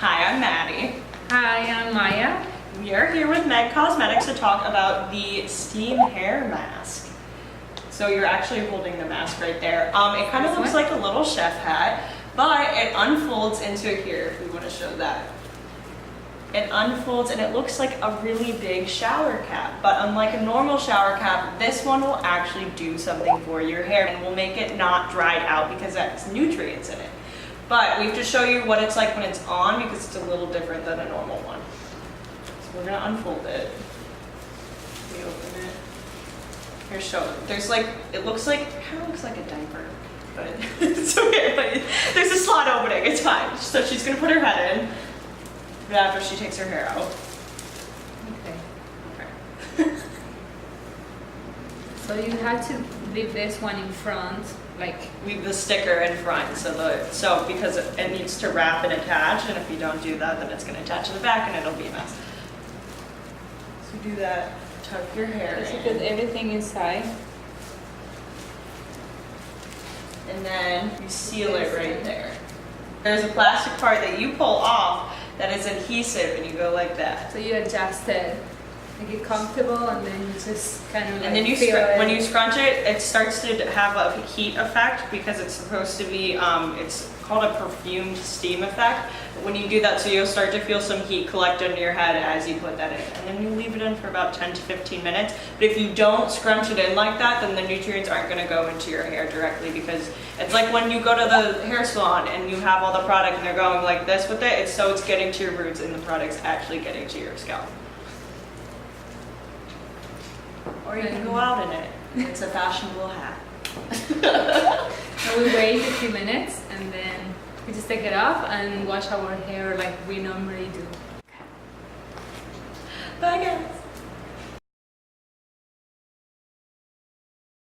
Hi, I'm Maddie. Hi, I'm Maya. We are here with Meg Cosmetics to talk about the steam hair mask. So you're actually holding the mask right there. It kind of looks like a little chef hat, but it unfolds into here if we want to show that. It unfolds and it looks like a really big shower cap, but unlike a normal shower cap, this one will actually do something for your hair and will make it not dried out because it has nutrients in it. But we have to show you what it's like when it's on because it's a little different than a normal one. So we're gonna unfold it. We open it. Here, show it. There's like, it looks like, it kind of looks like a diaper, but it's okay. But there's a slot opening, it's fine. So she's gonna put her head in after she takes her hair out. Okay. So you have to leave this one in front, like Leave the sticker in front, so because it needs to wrap and attach, and if you don't do that, then it's gonna attach to the back and it'll be a mess. So do that, tuck your hair just in. put everything inside. And then you seal it right there. There's a plastic part that you pull off that is adhesive, and you go like that. So you adjust it, make it comfortable, and then you just kind of. And then you when you scrunch it, it starts to have a heat effect because it's supposed to be. It's called a perfumed steam effect. But when you do that, so you'll start to feel some heat collect under your head as you put that in, and then you leave it in for about 10 to 15 minutes. But if you don't scrunch it in like that, then the nutrients aren't going to go into your hair directly because it's like when you go to the hair salon and you have all the product and they're going like this with it. It's getting to your roots and the product's actually getting to your scalp. Or you can go out in it. It's a fashionable hat. And we wait a few minutes, and then we just take it off and wash our hair like we normally do. Bye guys.